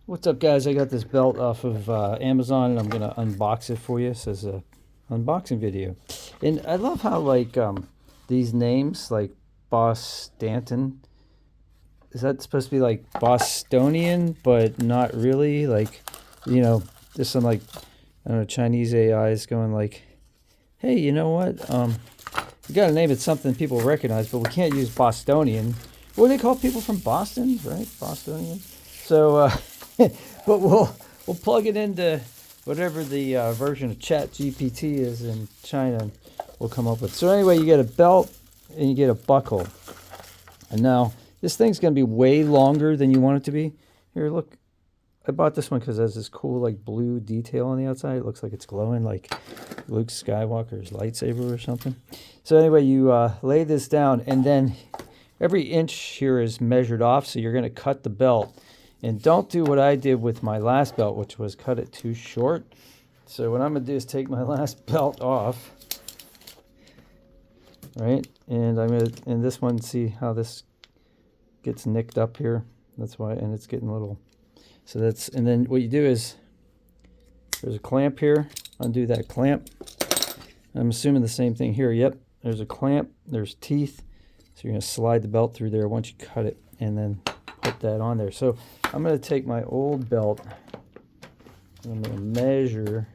What's up, guys? I got this belt off of Amazon, and I'm gonna unbox it for you. It says a unboxing video, and I love how these names like BOSTANTEN. Is that supposed to be like Bostonian, but not really? Like, there's some I don't know, Chinese AI is going like, hey, you know what? We gotta name it something people recognize, but we can't use Bostonian. What do they call people from Boston, right? Bostonian. So. But we'll plug it into whatever the version of Chat GPT is in China, and we'll come up with. So anyway, you get a belt and you get a buckle. And now this thing's going to be way longer than you want it to be. Here, look. I bought this one because it has this cool like blue detail on the outside. It looks like it's glowing like Luke Skywalker's lightsaber or something. So anyway, you lay this down, and then every inch here is measured off. So you're going to cut the belt. And don't do what I did with my last belt, which was cut it too short. So what I'm going to do is take my last belt off. Right? And I'm going to, in this one, see how this gets nicked up here. That's why, and it's getting a little, so that's, and then what you do is, there's a clamp here. Undo that clamp. I'm assuming the same thing here. Yep, there's a clamp, there's teeth. So you're going to slide the belt through there once you cut it, and then put that on there. So I'm going to take my old belt and I'm going to measure,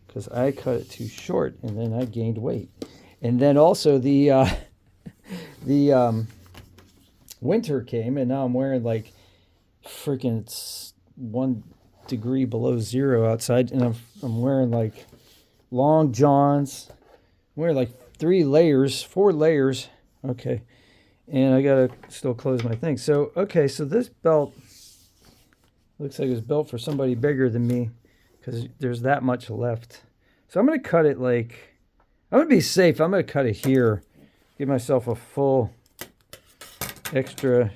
because I cut it too short and then I gained weight. And then also the winter came, and now I'm wearing like freaking, it's 1 degree below zero outside, and I'm wearing like long johns. I'm wearing like 4 layers. Okay. And I gotta still close my thing. So, okay, so this belt looks like it's built for somebody bigger than me, because there's that much left. So I'm gonna cut it like, I'm gonna be safe. I'm gonna cut it here, give myself a full extra.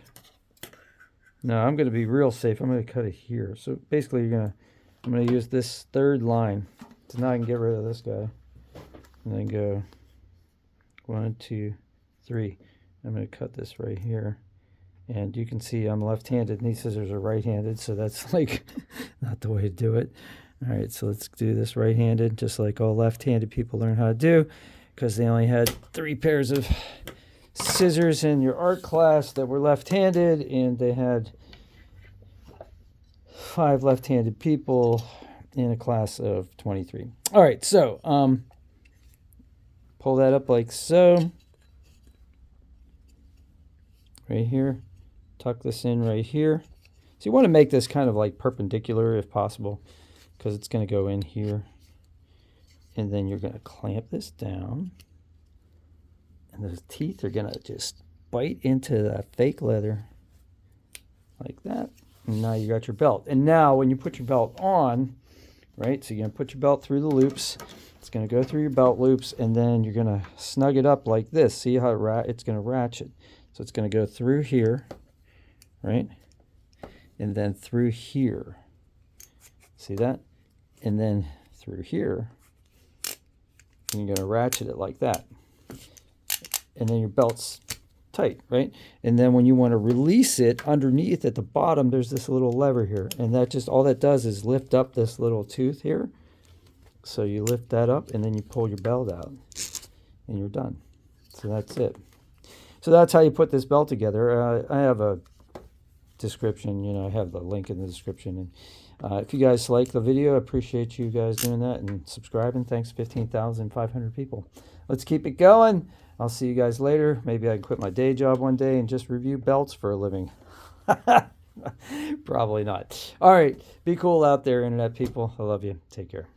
No, I'm gonna be real safe. I'm gonna cut it here. So basically, I'm gonna use this third line. So now I can get rid of this guy, and then go 1, 2, 3. I'm going to cut this right here, and you can see I'm left-handed and these scissors are right-handed, so that's like not the way to do it. All right, so let's do this right-handed, just like all left-handed people learn how to do, because they only had 3 pairs of scissors in your art class that were left-handed, and they had 5 left-handed people in a class of 23. All right, so pull that up like so. Right here, tuck this in right here. So you want to make this kind of like perpendicular if possible, because it's going to go in here. And then you're going to clamp this down, and those teeth are going to just bite into that fake leather like that. And now you got your belt. And now when you put your belt on, right, so you're going to put your belt through the loops. It's going to go through your belt loops, and then you're going to snug it up like this. See how it's going to ratchet. So it's going to go through here, right? And then through here. See that? And then through here. And you're going to ratchet it like that. And then your belt's tight, right? And then when you want to release it, underneath at the bottom, there's this little lever here. And that just, all that does is lift up this little tooth here. So you lift that up, and then you pull your belt out. And you're done. So that's it. So that's how you put this belt together. I have a description, I have the link in the description. And if you guys like the video, I appreciate you guys doing that and subscribing. Thanks, 15,500 people. Let's keep it going. I'll see you guys later. Maybe I can quit my day job one day and just review belts for a living. Probably not. All right. Be cool out there, internet people. I love you. Take care.